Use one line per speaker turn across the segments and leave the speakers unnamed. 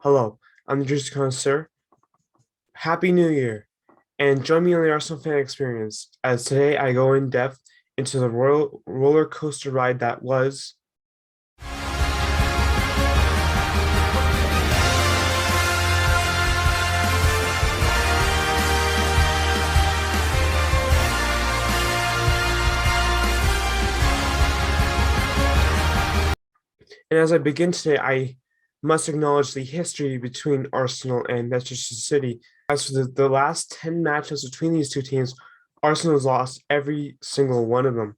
Hello, I'm the Juice Connoisseur. Happy New Year, and join me on the Arsenal fan experience as today I go in depth into the royal roller coaster ride that was. And as I begin today, I must acknowledge the history between Arsenal and Manchester City. As for the last 10 matches between these two teams, Arsenal has lost every single one of them.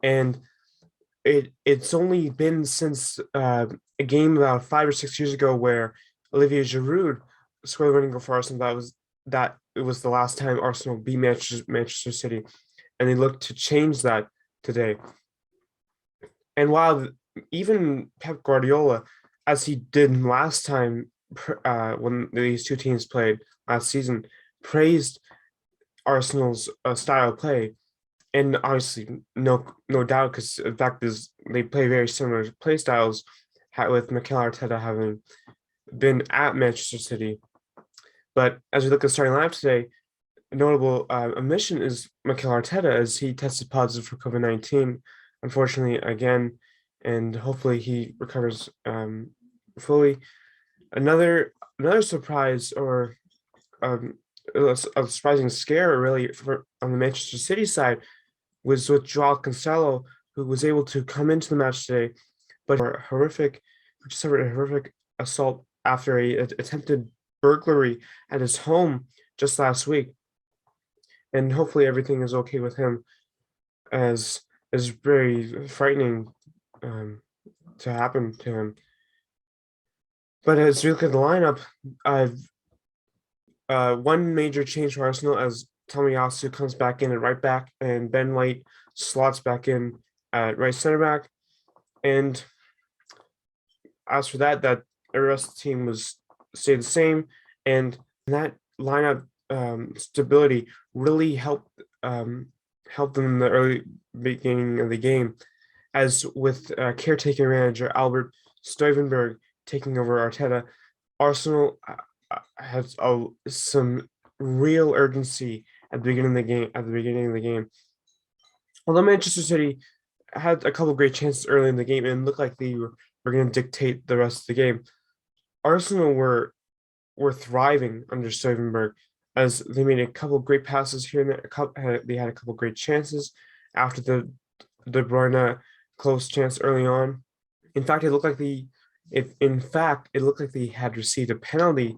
And it's only been since a game about 5 or 6 years ago where Olivier Giroud scored the winning goal for Arsenal. That it was the last time Arsenal beat Manchester City, and they look to change that today. And while even Pep Guardiola, as he did last time when these two teams played last season, praised Arsenal's style of play, and obviously no doubt because the fact is they play very similar play styles with Mikel Arteta having been at Manchester City. But as we look at the starting lineup today, a notable omission is Mikel Arteta as he tested positive for COVID-19, unfortunately again, and hopefully he recovers fully. Another surprise or a surprising scare really on the Manchester City side was with Joao Cancelo, who was able to come into the match today, but suffered a horrific assault after a attempted burglary at his home just last week. And hopefully everything is okay with him, as is very frightening to happen to him. But as we look at the lineup, one major change for Arsenal as Tomiyasu comes back in at right back and Ben White slots back in at right center back. And as for that the rest of the team stayed the same, and that lineup stability really helped them in the early beginning of the game, as with caretaker manager Albert Stuyvenberg taking over Arteta, Arsenal has some real urgency at the beginning of the game. Although Manchester City had a couple of great chances early in the game and looked like they were going to dictate the rest of the game, Arsenal were thriving under Stuyvenberg as they made a couple of great passes here and there. They had a couple of great chances after the De Bruyne close chance early on. In fact, it looked like they had received a penalty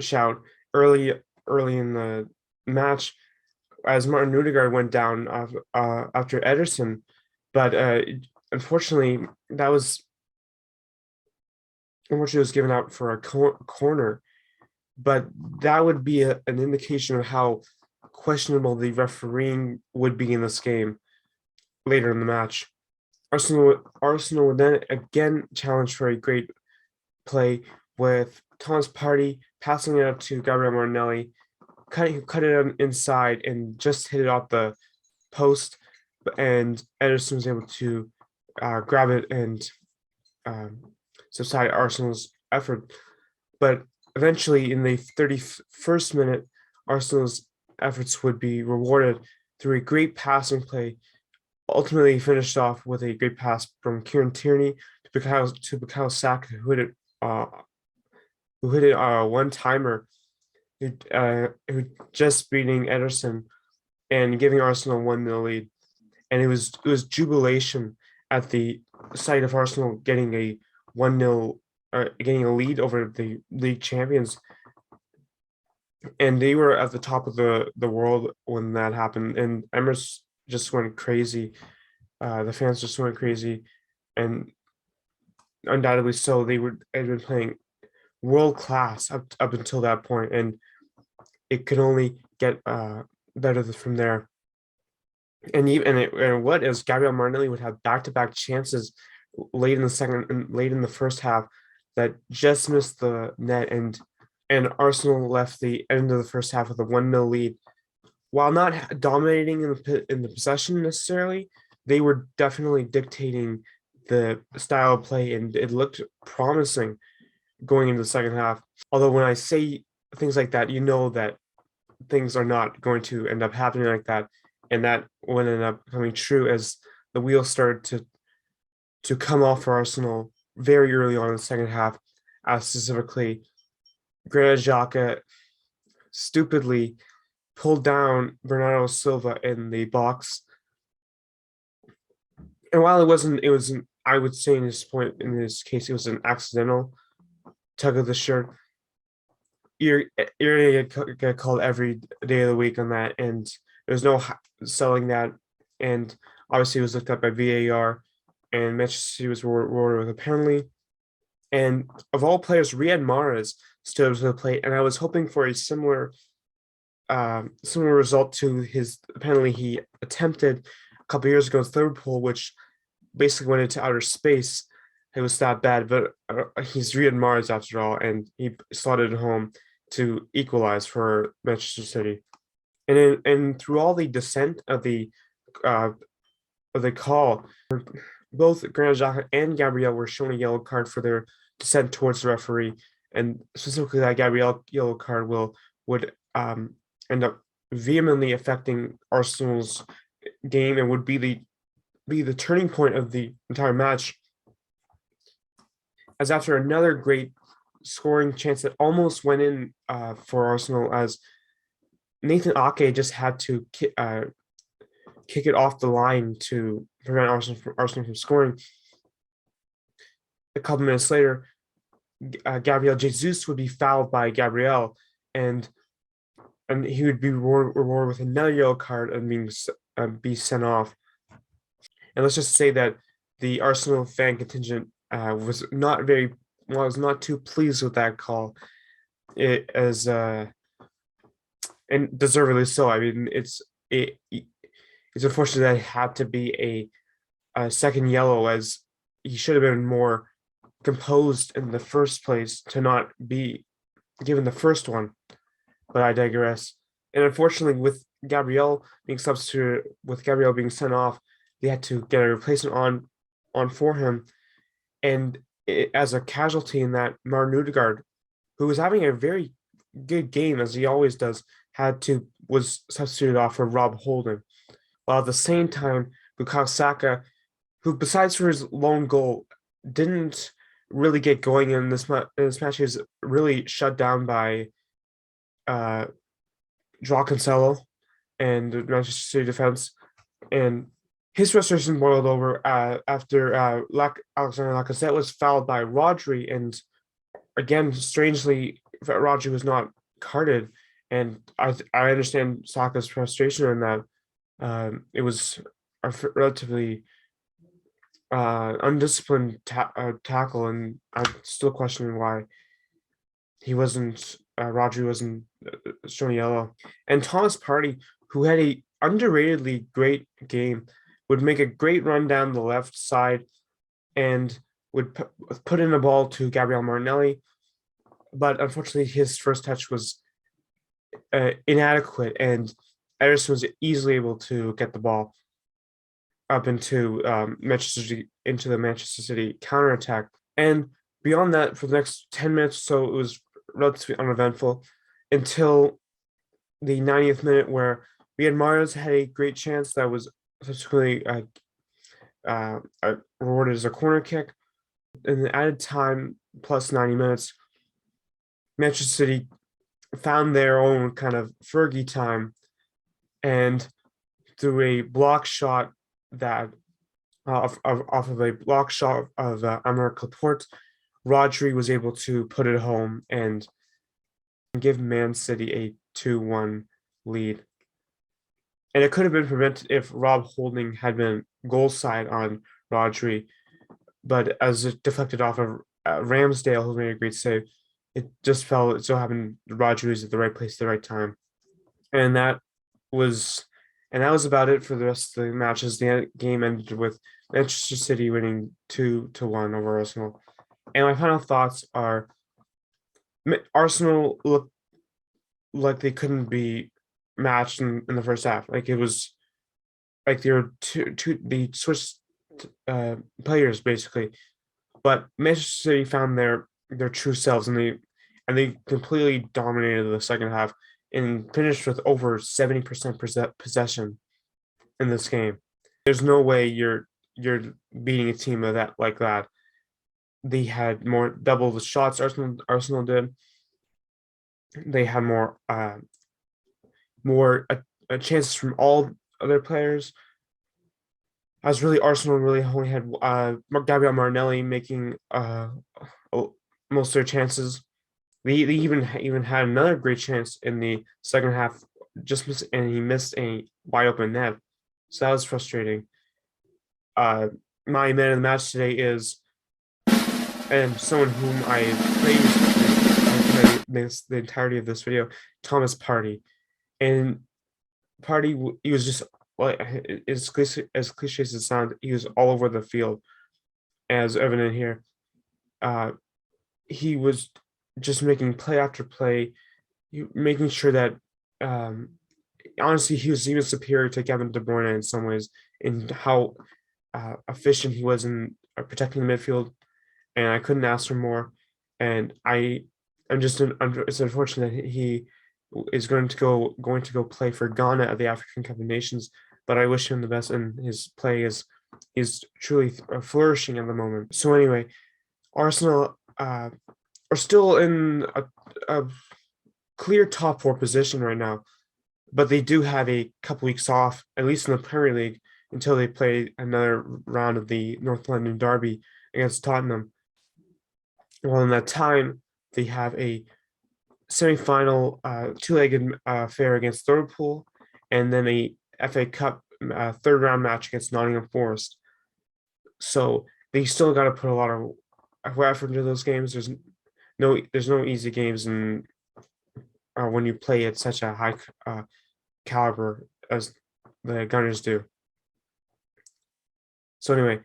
shout early in the match as Martin Odegaard went down after Ederson, but unfortunately was given out for a corner. But that would be an indication of how questionable the refereeing would be in this game later in the match. Arsenal would then again challenge for a great play with Thomas Partey passing it up to Gabriel Martinelli, cut it inside and just hit it off the post, and Ederson was able to grab it and subside Arsenal's effort. But eventually, in the 31st minute, Arsenal's efforts would be rewarded through a great passing play, ultimately finished off with a great pass from Kieran Tierney to Bukayo Saka, who hit it one-timer, who just beating Ederson and giving Arsenal 1-0 lead. And it was jubilation at the sight of Arsenal getting a 1-0 getting a lead over the league champions. And they were at the top of the world when that happened, and Emirates just went crazy. The fans just went crazy, and undoubtedly so. Had been playing world class up until that point, and it could only get better from there. And as Gabriel Martinelli would have back-to-back chances late in the first half that just missed the net, and Arsenal left the end of the first half with a 1-0 lead. While not dominating in the possession necessarily, they were definitely dictating the style of play, and it looked promising going into the second half. Although when I say things like that, you know that things are not going to end up happening like that, and that would end up coming true as the wheels started to come off for Arsenal very early on in the second half. Specifically, Granit Xhaka stupidly pulled down Bernardo Silva in the box, and while it wasn't. I would say in this case, it was an accidental tug of the shirt. You're gonna get called every day of the week on that, and there's no selling that. And obviously, it was looked up by VAR, and Manchester City was rewarded with a penalty. And of all players, Riyad Mahrez stood up to the plate, and I was hoping for a similar result to his penalty he attempted a couple years ago with Liverpool, which basically went into outer space. It was that bad, but he's Riyad Mahrez after all, and he slotted it home to equalize for Manchester City. And through all the dissent of the call, both Granit Xhaka and Gabriel were shown a yellow card for their dissent towards the referee, and specifically that Gabriel yellow card would end up vehemently affecting Arsenal's game and would be the turning point of the entire match. As after another great scoring chance that almost went in for Arsenal, as Nathan Ake just had to kick it off the line to prevent Arsenal from scoring. A couple minutes later, Gabriel Jesus would be fouled by Gabriel, and he would be rewarded with another yellow card and be sent off. And let's just say that the Arsenal fan contingent was not too pleased with that call, and deservedly so. I mean, it's unfortunate that it had to be a second yellow, as he should have been more composed in the first place to not be given the first one. But I digress. And unfortunately, with Gabriel being sent off, they had to get a replacement on for him. And as a casualty in that, Martin Odegaard, who was having a very good game as he always does, was substituted off for Rob Holding. While at the same time, Bukayo Saka, who besides for his lone goal, didn't really get going in this match. He was really shut down by Joao Cancelo and the Manchester City defense, and his frustration boiled over after Alexander Lacazette was fouled by Rodri, and again, strangely, Rodri was not carded, and I understand Saka's frustration in that. It was a relatively undisciplined tackle, and I'm still questioning why Rodri wasn't shown yellow. And Thomas Partey, who had a underratedly great game, would make a great run down the left side and would put in a ball to Gabriel Martinelli, but unfortunately his first touch was inadequate, and Ederson was easily able to get the ball up into the Manchester City counterattack. And beyond that, for the next 10 minutes or so, it was relatively uneventful until the 90th minute, where Riyad Mahrez had a great chance that was subsequently rewarded as a corner kick. In the added time, plus 90 minutes, Manchester City found their own kind of Fergie time, and through a block shot that off of a block shot of Aymeric Laporte, Rodri was able to put it home and give Man City a 2-1 lead. And it could have been prevented if Rob Holding had been goal side on Rodri, but as it deflected off of Ramsdale, who made a great save, it so happened Rodri was at the right place at the right time. And that was about it for the rest of the matches. The game ended with Manchester City winning 2-1 over Arsenal. And my final thoughts are: Arsenal looked like they couldn't be matched in the first half. Like, it was like they switched players basically. But Manchester City found their true selves, and they completely dominated the second half and finished with over 70% possession in this game. There's no way you're beating a team of that like that. They had more double the shots Arsenal did. They had more chances from all other players. As really Arsenal really only had Gabriel Martinelli making most of their chances. They even had another great chance in the second half, and he missed a wide open net. So that was frustrating. My man of the match today is, and someone whom I praised the entirety of this video, Thomas Partey. And Partey, he was just, like, as cliche as it sounds, he was all over the field, as evident here. He was just making play after play, making sure that, honestly, he was even superior to Kevin De Bruyne in some ways, in how efficient he was in protecting the midfield, and I couldn't ask for more. And it's unfortunate that he is going to go play for Ghana at the African Cup of Nations, but I wish him the best, and his play is truly flourishing at the moment. So anyway, Arsenal are still in a clear top four position right now, but they do have a couple weeks off, at least in the Premier League, until they play another round of the North London Derby against Tottenham. Well, in that time, they have a semi-final two-legged affair against Liverpool, and then a FA Cup third round match against Nottingham Forest. So they still got to put a lot of effort into those games. There's no easy games, and when you play at such a high caliber as the Gunners do. So anyway,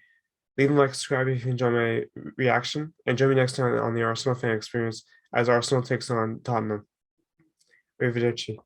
leave a like, subscribe if you enjoy my reaction, and join me next time on the Arsenal Fan Experience as Arsenal takes on Tottenham. Arrivederci.